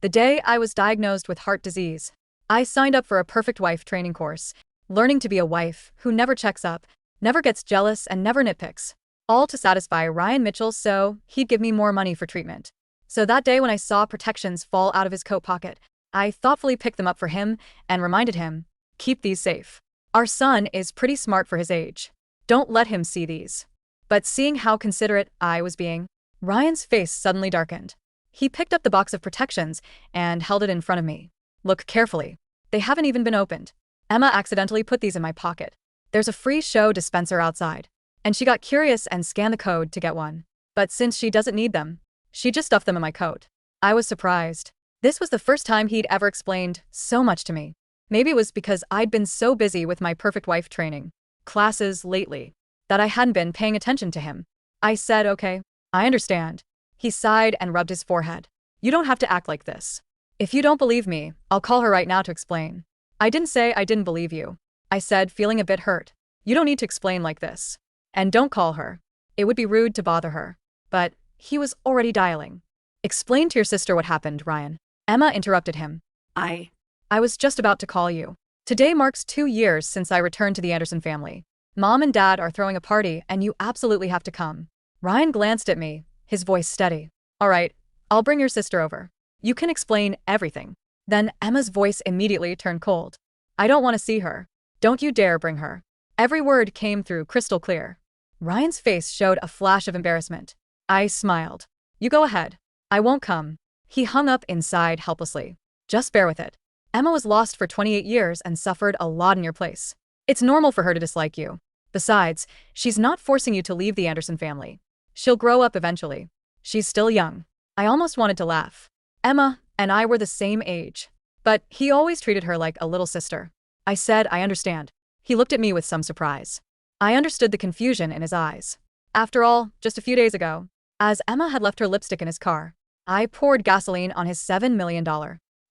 The day I was diagnosed with heart disease, I signed up for a perfect wife training course, learning to be a wife who never checks up, never gets jealous, and never nitpicks, all to satisfy Ryan Mitchell so he'd give me more money for treatment. So that day when I saw protections fall out of his coat pocket, I thoughtfully picked them up for him and reminded him, keep these safe. Our son is pretty smart for his age. Don't let him see these. But seeing how considerate I was being, Ryan's face suddenly darkened. He picked up the box of protections and held it in front of me. Look carefully. They haven't even been opened. Emma accidentally put these in my pocket. There's a free show dispenser outside. And she got curious and scanned the code to get one. But since she doesn't need them, she just stuffed them in my coat. I was surprised. This was the first time he'd ever explained so much to me. Maybe it was because I'd been so busy with my perfect wife training classes lately that I hadn't been paying attention to him. I said, okay, I understand. He sighed and rubbed his forehead. You don't have to act like this. If you don't believe me, I'll call her right now to explain. I didn't say I didn't believe you. I said, feeling a bit hurt. You don't need to explain like this. And don't call her. It would be rude to bother her. But he was already dialing. Explain to your sister what happened, Ryan. Emma interrupted him. I was just about to call you. Today marks 2 years since I returned to the Anderson family. Mom and Dad are throwing a party and you absolutely have to come. Ryan glanced at me, his voice steady. All right, I'll bring your sister over. You can explain everything. Then Emma's voice immediately turned cold. I don't want to see her. Don't you dare bring her. Every word came through crystal clear. Ryan's face showed a flash of embarrassment. I smiled. You go ahead. I won't come. He hung up inside helplessly. Just bear with it. Emma was lost for 28 years and suffered a lot in your place. It's normal for her to dislike you. Besides, she's not forcing you to leave the Anderson family. She'll grow up eventually. She's still young. I almost wanted to laugh. Emma and I were the same age. But he always treated her like a little sister. I said, I understand. He looked at me with some surprise. I understood the confusion in his eyes. After all, just a few days ago, as Emma had left her lipstick in his car, I poured gasoline on his $7 million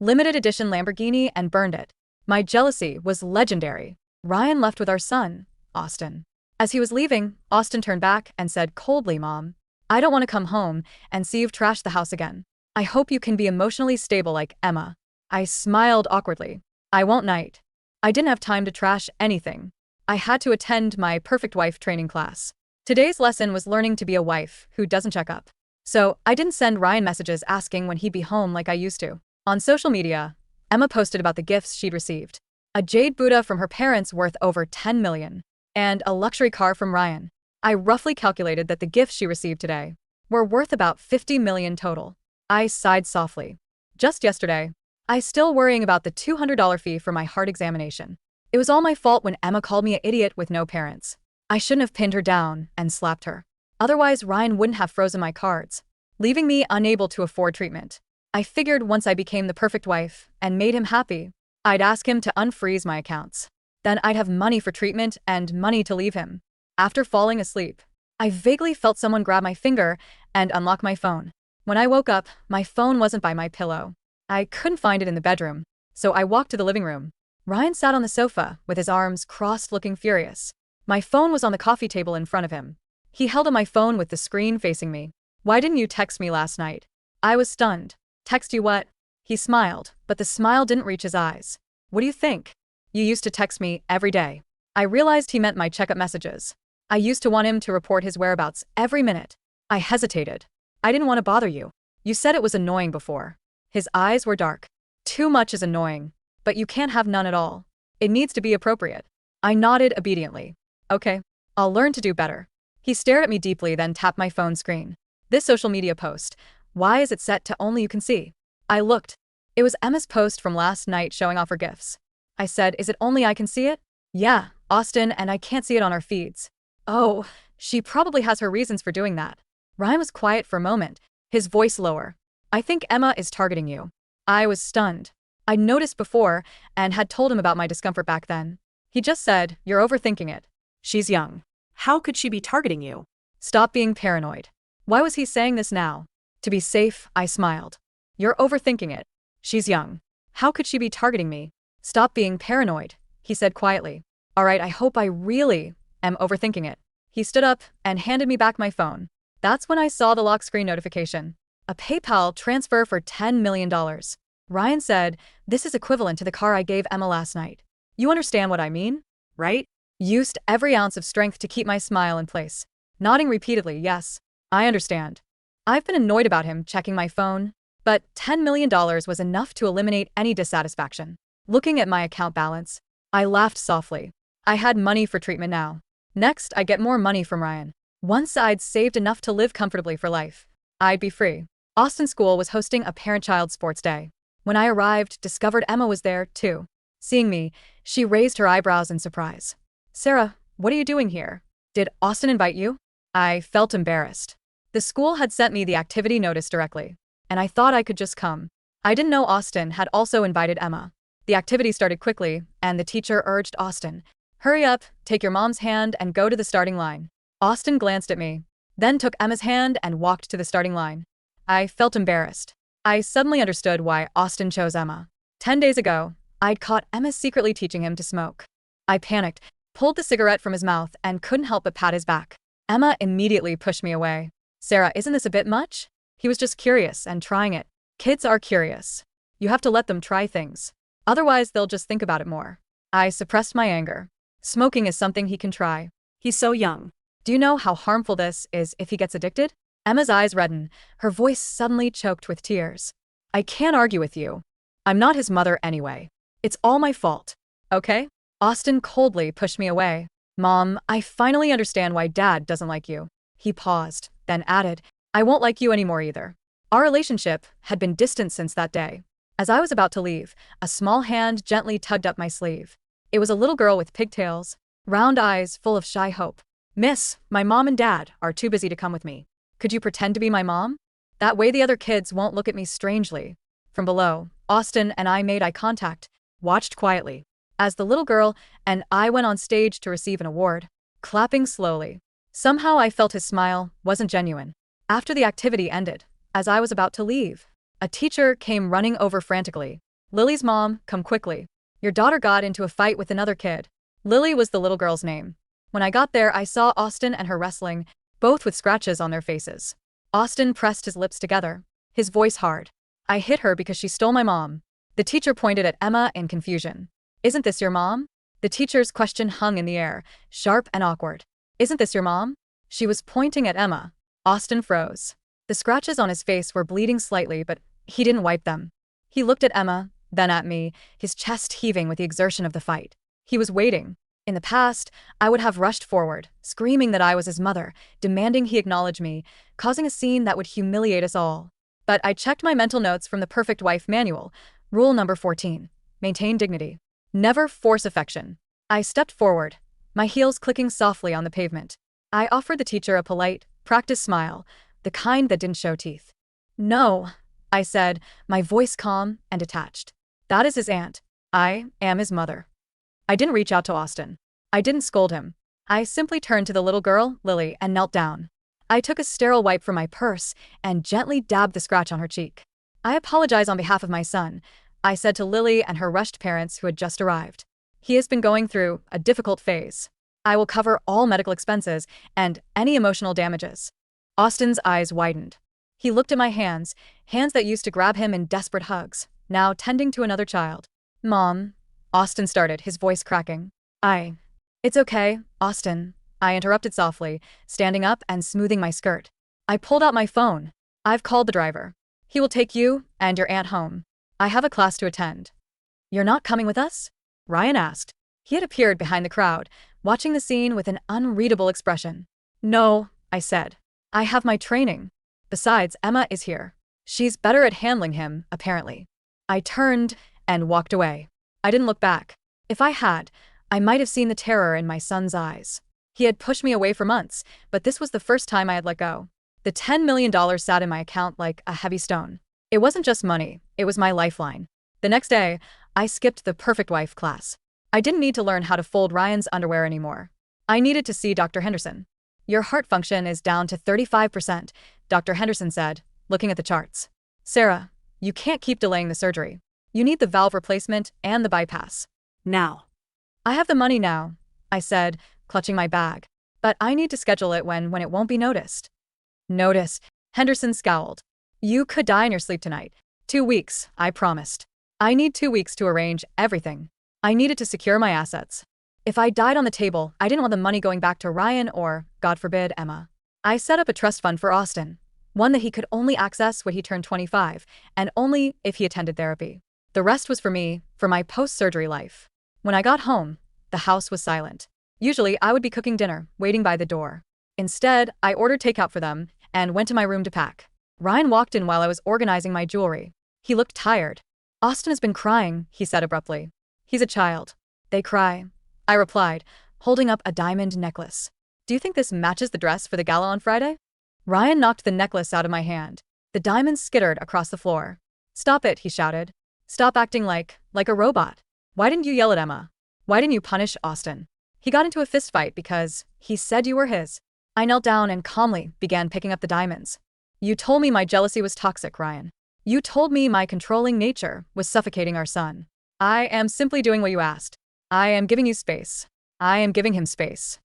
limited edition Lamborghini and burned it. My jealousy was legendary. Ryan left with our son, Austin. As he was leaving, Austin turned back and said coldly, Mom, I don't want to come home and see you've trashed the house again. I hope you can be emotionally stable like Emma. I smiled awkwardly. I won't, Knight. I didn't have time to trash anything. I had to attend my perfect wife training class. Today's lesson was learning to be a wife who doesn't check up. So I didn't send Ryan messages asking when he'd be home like I used to. On social media, Emma posted about the gifts she'd received. A jade Buddha from her parents worth over $10 million, and a luxury car from Ryan. I roughly calculated that the gifts she received today were worth about $50 million total. I sighed softly. Just yesterday, I still worrying about the $200 fee for my heart examination. It was all my fault when Emma called me an idiot with no parents. I shouldn't have pinned her down and slapped her. Otherwise, Ryan wouldn't have frozen my cards, leaving me unable to afford treatment. I figured once I became the perfect wife and made him happy, I'd ask him to unfreeze my accounts. Then I'd have money for treatment and money to leave him. After falling asleep, I vaguely felt someone grab my finger and unlock my phone. When I woke up, my phone wasn't by my pillow. I couldn't find it in the bedroom, so I walked to the living room. Ryan sat on the sofa with his arms crossed looking furious. My phone was on the coffee table in front of him. He held up my phone with the screen facing me. Why didn't you text me last night? I was stunned. Text you what? He smiled, but the smile didn't reach his eyes. What do you think? You used to text me every day. I realized he meant my checkup messages. I used to want him to report his whereabouts every minute. I hesitated. I didn't want to bother you. You said it was annoying before. His eyes were dark. Too much is annoying, but you can't have none at all. It needs to be appropriate. I nodded obediently. Okay, I'll learn to do better. He stared at me deeply, then tapped my phone screen. This social media post. Why is it set to only you can see? I looked. It was Emma's post from last night showing off her gifts. I said, is it only I can see it? Yeah, Austin, and I can't see it on our feeds. Oh, she probably has her reasons for doing that. Ryan was quiet for a moment, his voice lower. I think Emma is targeting you. I was stunned. I'd noticed before and had told him about my discomfort back then. He just said, you're overthinking it. She's young. How could she be targeting you? Stop being paranoid. Why was he saying this now? To be safe, I smiled. You're overthinking it. She's young. How could she be targeting me? Stop being paranoid, he said quietly. All right, I hope I really am overthinking it. He stood up and handed me back my phone. That's when I saw the lock screen notification. A PayPal transfer for $10 million. Ryan said, "This is equivalent to the car I gave Emma last night. You understand what I mean, right?" Used every ounce of strength to keep my smile in place. Nodding repeatedly, yes, I understand. I've been annoyed about him checking my phone, but $10 million was enough to eliminate any dissatisfaction. Looking at my account balance, I laughed softly. I had money for treatment now. Next, I get more money from Ryan. Once I'd saved enough to live comfortably for life, I'd be free. Austin School was hosting a parent-child sports day. When I arrived, discovered Emma was there, too. Seeing me, she raised her eyebrows in surprise. "Sarah, what are you doing here? Did Austin invite you?" I felt embarrassed. The school had sent me the activity notice directly, and I thought I could just come. I didn't know Austin had also invited Emma. The activity started quickly, and the teacher urged Austin, "Hurry up, take your mom's hand and go to the starting line." Austin glanced at me, then took Emma's hand and walked to the starting line. I felt embarrassed. I suddenly understood why Austin chose Emma. 10 days ago, I'd caught Emma secretly teaching him to smoke. I panicked, pulled the cigarette from his mouth, and couldn't help but pat his back. Emma immediately pushed me away. "Sarah, isn't this a bit much? He was just curious and trying it." Kids are curious. You have to let them try things. Otherwise, they'll just think about it more. I suppressed my anger. Smoking is something he can try. He's so young. Do you know how harmful this is if he gets addicted? Emma's eyes reddened, her voice suddenly choked with tears. "I can't argue with you. I'm not his mother anyway. It's all my fault. Okay?" Austin coldly pushed me away. "Mom, I finally understand why Dad doesn't like you." He paused, then added, "I won't like you anymore either." Our relationship had been distant since that day. As I was about to leave, a small hand gently tugged up my sleeve. It was a little girl with pigtails, round eyes full of shy hope. "Miss, my mom and dad are too busy to come with me. Could you pretend to be my mom? That way the other kids won't look at me strangely." From below, Austin and I made eye contact, watched quietly, as the little girl and I went on stage to receive an award, clapping slowly. Somehow I felt his smile wasn't genuine. After the activity ended, as I was about to leave, a teacher came running over frantically. "Lily's mom, come quickly. Your daughter got into a fight with another kid." Lily was the little girl's name. When I got there, I saw Austin and her wrestling, both with scratches on their faces. Austin pressed his lips together, his voice hard. "I hit her because she stole my mom." The teacher pointed at Emma in confusion. "Isn't this your mom?" The teacher's question hung in the air, sharp and awkward. "Isn't this your mom?" She was pointing at Emma. Austin froze. The scratches on his face were bleeding slightly, but he didn't wipe them. He looked at Emma, then at me, his chest heaving with the exertion of the fight. He was waiting. In the past, I would have rushed forward, screaming that I was his mother, demanding he acknowledge me, causing a scene that would humiliate us all. But I checked my mental notes from the Perfect Wife Manual. Rule number 14. Maintain dignity. Never force affection. I stepped forward, my heels clicking softly on the pavement. I offered the teacher a polite, practiced smile, the kind that didn't show teeth. "No," I said, my voice calm and detached. "That is his aunt. I am his mother." I didn't reach out to Austin. I didn't scold him. I simply turned to the little girl, Lily, and knelt down. I took a sterile wipe from my purse and gently dabbed the scratch on her cheek. "I apologize on behalf of my son," I said to Lily and her rushed parents who had just arrived. "He has been going through a difficult phase. I will cover all medical expenses and any emotional damages." Austin's eyes widened. He looked at my hands, hands that used to grab him in desperate hugs, now tending to another child. "Mom," Austin started, his voice cracking. It's okay, Austin," I interrupted softly, standing up and smoothing my skirt. I pulled out my phone. "I've called the driver. He will take you and your aunt home. I have a class to attend." "You're not coming with us?" Ryan asked. He had appeared behind the crowd, watching the scene with an unreadable expression. "No," I said. "I have my training. Besides, Emma is here. She's better at handling him, apparently." I turned and walked away. I didn't look back. If I had, I might have seen the terror in my son's eyes. He had pushed me away for months, but this was the first time I had let go. The $10 million sat in my account like a heavy stone. It wasn't just money, it was my lifeline. The next day, I skipped the Perfect Wife class. I didn't need to learn how to fold Ryan's underwear anymore. I needed to see Dr. Henderson. "Your heart function is down to 35%, Dr. Henderson said, looking at the charts. "Sarah, you can't keep delaying the surgery. You need the valve replacement and the bypass." Now. "I have the money now," I said, clutching my bag. "But I need to schedule it when it won't be noticed." "Notice," Henderson scowled. You could die in your sleep tonight. 2 weeks, I promised. I need 2 weeks to arrange everything. I needed to secure my assets. If I died on the table, I didn't want the money going back to Ryan or, God forbid, Emma. I set up a trust fund for Austin, one that he could only access when he turned 25, and only if he attended therapy. The rest was for me, for my post-surgery life. When I got home, the house was silent. Usually, I would be cooking dinner, waiting by the door. Instead, I ordered takeout for them and went to my room to pack. Ryan walked in while I was organizing my jewelry. He looked tired. Austin has been crying, he said abruptly. He's a child. They cry, I replied, holding up a diamond necklace. Do you think this matches the dress for the gala on Friday? Ryan knocked the necklace out of my hand. The diamonds skittered across the floor. Stop it, he shouted. Stop acting like a robot. Why didn't you yell at Emma? Why didn't you punish Austin? He got into a fistfight because he said you were his. I knelt down and calmly began picking up the diamonds. You told me my jealousy was toxic, Ryan. You told me my controlling nature was suffocating our son. I am simply doing what you asked. I am giving you space. I am giving him space.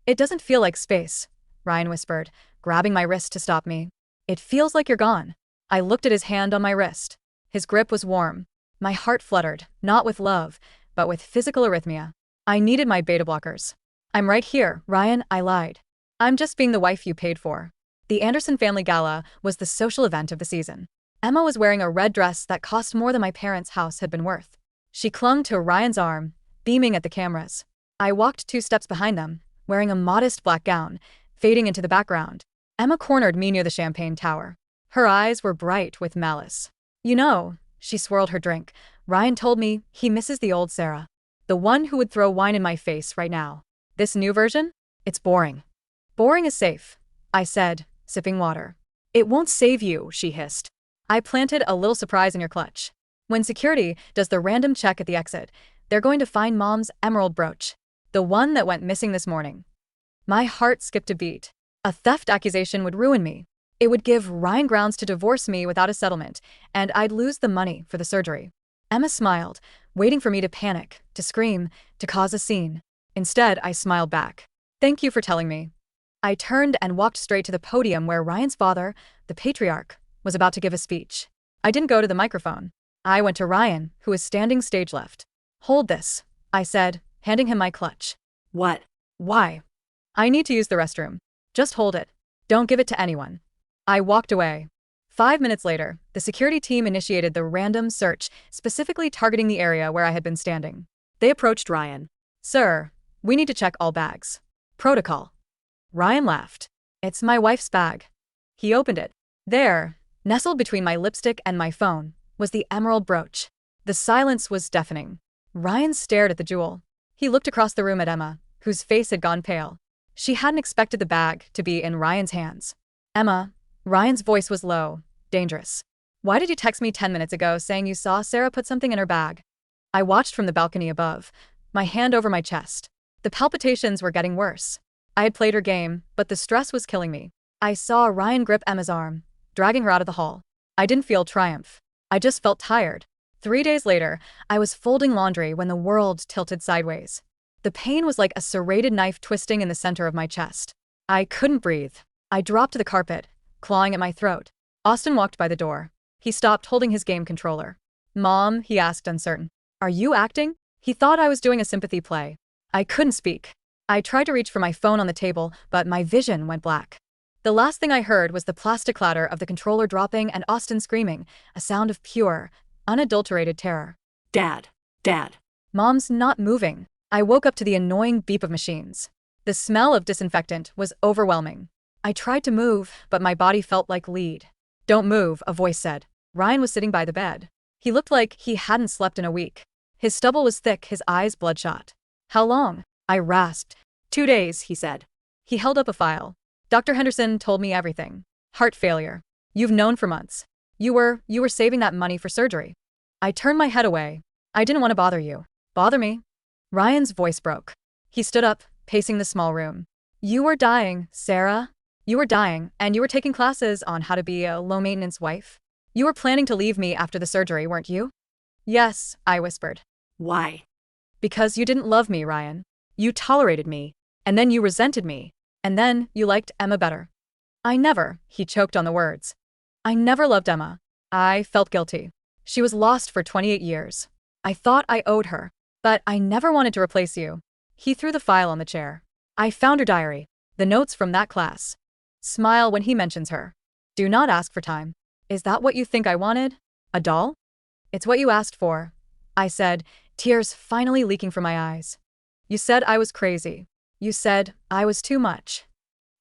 It doesn't feel like space, Ryan whispered, grabbing my wrist to stop me. It feels like you're gone. I looked at his hand on my wrist. His grip was warm. My heart fluttered, not with love, but with physical arrhythmia. I needed my beta blockers. I'm right here, Ryan, I lied. I'm just being the wife you paid for. The Anderson family gala was the social event of the season. Emma was wearing a red dress that cost more than my parents' house had been worth. She clung to Ryan's arm, beaming at the cameras. I walked 2 steps behind them, wearing a modest black gown, fading into the background. Emma cornered me near the champagne tower. Her eyes were bright with malice. You know, she swirled her drink. Ryan told me he misses the old Sarah. The one who would throw wine in my face right now. This new version? It's boring. Boring is safe, I said, sipping water. It won't save you, she hissed. I planted a little surprise in your clutch. When security does the random check at the exit, they're going to find Mom's emerald brooch. The one that went missing this morning. My heart skipped a beat. A theft accusation would ruin me. It would give Ryan grounds to divorce me without a settlement, and I'd lose the money for the surgery. Emma smiled, waiting for me to panic, to scream, to cause a scene. Instead, I smiled back. Thank you for telling me. I turned and walked straight to the podium where Ryan's father, the patriarch, was about to give a speech. I didn't go to the microphone. I went to Ryan, who was standing stage left. Hold this, I said, handing him my clutch. What? Why? I need to use the restroom. Just hold it. Don't give it to anyone. I walked away. 5 minutes later, the security team initiated the random search, specifically targeting the area where I had been standing. They approached Ryan. Sir, we need to check all bags. Protocol. Ryan laughed. It's my wife's bag. He opened it. There, nestled between my lipstick and my phone, was the emerald brooch. The silence was deafening. Ryan stared at the jewel. He looked across the room at Emma, whose face had gone pale. She hadn't expected the bag to be in Ryan's hands. Emma, Ryan's voice was low, dangerous. Why did you text me 10 minutes ago saying you saw Sarah put something in her bag? I watched from the balcony above, my hand over my chest. The palpitations were getting worse. I had played her game, but the stress was killing me. I saw Ryan grip Emma's arm, dragging her out of the hall. I didn't feel triumph. I just felt tired. 3 days later, I was folding laundry when the world tilted sideways. The pain was like a serrated knife twisting in the center of my chest. I couldn't breathe. I dropped to the carpet, clawing at my throat. Austin walked by the door. He stopped holding his game controller. Mom, he asked, uncertain. Are you acting? He thought I was doing a sympathy play. I couldn't speak. I tried to reach for my phone on the table, but my vision went black. The last thing I heard was the plastic clatter of the controller dropping and Austin screaming, a sound of pure, unadulterated terror. Dad. Dad. Mom's not moving. I woke up to the annoying beep of machines. The smell of disinfectant was overwhelming. I tried to move, but my body felt like lead. Don't move, a voice said. Ryan was sitting by the bed. He looked like he hadn't slept in a week. His stubble was thick, his eyes bloodshot. How long? I rasped. 2 days, he said. He held up a file. Dr. Henderson told me everything. Heart failure. You've known for months. You were saving that money for surgery. I turned my head away. I didn't want to bother you. Bother me? Ryan's voice broke. He stood up, pacing the small room. You were dying, Sarah. You were dying, and you were taking classes on how to be a low-maintenance wife. You were planning to leave me after the surgery, weren't you? Yes, I whispered. Why? Because you didn't love me, Ryan. You tolerated me, and then you resented me, and then you liked Emma better. I never, he choked on the words. I never loved Emma. I felt guilty. She was lost for 28 years. I thought I owed her. But I never wanted to replace you. He threw the file on the chair. I found her diary. The notes from that class. Smile when he mentions her. Do not ask for time. Is that what you think I wanted? A doll? It's what you asked for, I said, tears finally leaking from my eyes. You said I was crazy. You said I was too much.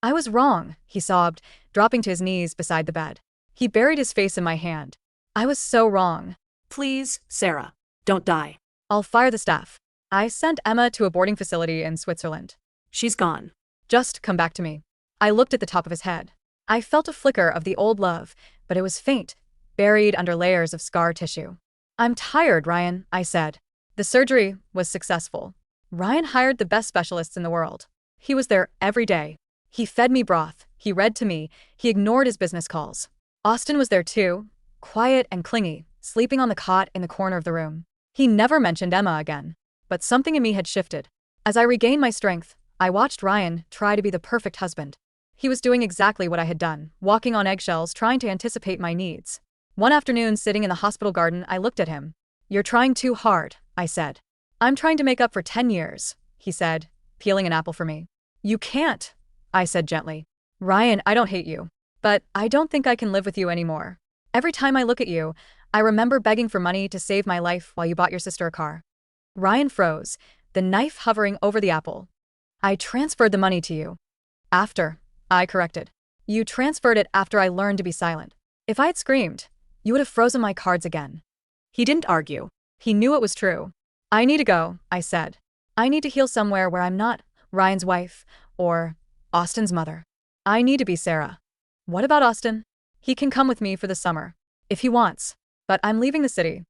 I was wrong, he sobbed, dropping to his knees beside the bed. He buried his face in my hand. I was so wrong. Please, Sarah, don't die. I'll fire the staff. I sent Emma to a boarding facility in Switzerland. She's gone. Just come back to me. I looked at the top of his head. I felt a flicker of the old love, but it was faint, buried under layers of scar tissue. I'm tired, Ryan, I said. The surgery was successful. Ryan hired the best specialists in the world. He was there every day. He fed me broth, he read to me, he ignored his business calls. Austin was there too, quiet and clingy, sleeping on the cot in the corner of the room. He never mentioned Emma again. But something in me had shifted. As I regained my strength, I watched Ryan try to be the perfect husband. He was doing exactly what I had done, walking on eggshells, trying to anticipate my needs. One afternoon, sitting in the hospital garden, I looked at him. You're trying too hard, I said. I'm trying to make up for 10 years, he said, peeling an apple for me. You can't, I said gently. Ryan, I don't hate you. But I don't think I can live with you anymore. Every time I look at you, I remember begging for money to save my life while you bought your sister a car. Ryan froze, the knife hovering over the apple. I transferred the money to you. After, I corrected. You transferred it after I learned to be silent. If I had screamed, you would have frozen my cards again. He didn't argue. He knew it was true. I need to go, I said. I need to heal somewhere where I'm not Ryan's wife or Austin's mother. I need to be Sarah. What about Austin? He can come with me for the summer, if he wants. But I'm leaving the city.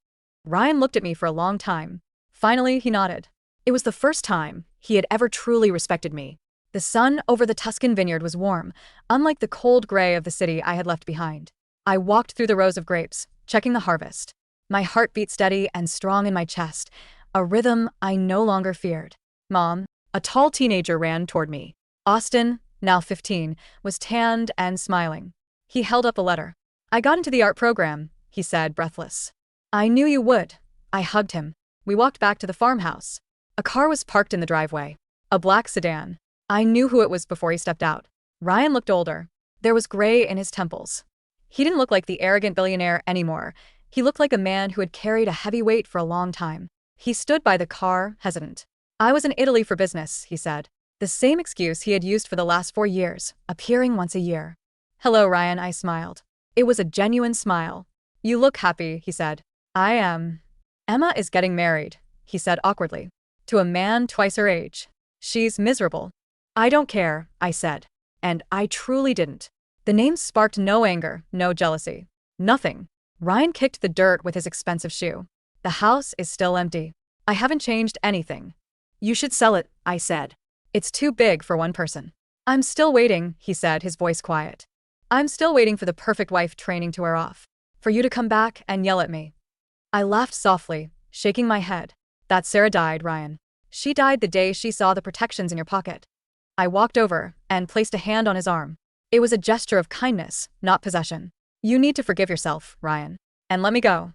Ryan looked at me for a long time. Finally, he nodded. It was the first time he had ever truly respected me. The sun over the Tuscan vineyard was warm, unlike the cold gray of the city I had left behind. I walked through the rows of grapes, checking the harvest. My heart beat steady and strong in my chest, a rhythm I no longer feared. Mom, a tall teenager ran toward me. Austin, now 15, was tanned and smiling. He held up a letter. I got into the art program, he said, breathless. I knew you would. I hugged him. We walked back to the farmhouse. A car was parked in the driveway. A black sedan. I knew who it was before he stepped out. Ryan looked older. There was gray in his temples. He didn't look like the arrogant billionaire anymore. He looked like a man who had carried a heavy weight for a long time. He stood by the car, hesitant. I was in Italy for business, he said. The same excuse he had used for the last 4 years, appearing once a year. Hello, Ryan, I smiled. It was a genuine smile. You look happy, he said. I am. Emma is getting married, he said awkwardly. To a man twice her age. She's miserable. I don't care, I said. And I truly didn't. The name sparked no anger, no jealousy. Nothing. Ryan kicked the dirt with his expensive shoe. The house is still empty. I haven't changed anything. You should sell it, I said. It's too big for one person. I'm still waiting, he said, his voice quiet. I'm still waiting for the perfect wife training to wear off. For you to come back and yell at me. I laughed softly, shaking my head. That Sarah died, Ryan. She died the day she saw the protections in your pocket. I walked over and placed a hand on his arm. It was a gesture of kindness, not possession. You need to forgive yourself, Ryan. And let me go.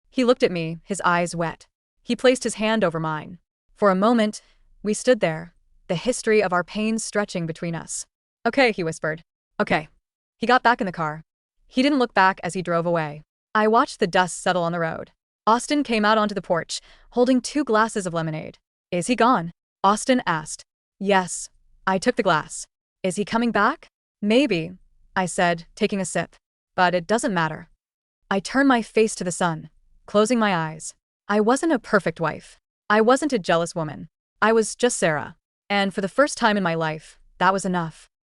He looked at me, his eyes wet. He placed his hand over mine. For a moment, we stood there, the history of our pain stretching between us. Okay, he whispered. Okay. He got back in the car. He didn't look back as he drove away. I watched the dust settle on the road. Austin came out onto the porch, holding 2 glasses of lemonade. Is he gone? Austin asked. Yes. I took the glass. Is he coming back? Maybe, I said, taking a sip. But it doesn't matter. I turned my face to the sun, closing my eyes. I wasn't a perfect wife. I wasn't a jealous woman. I was just Sarah. And for the first time in my life, that was enough.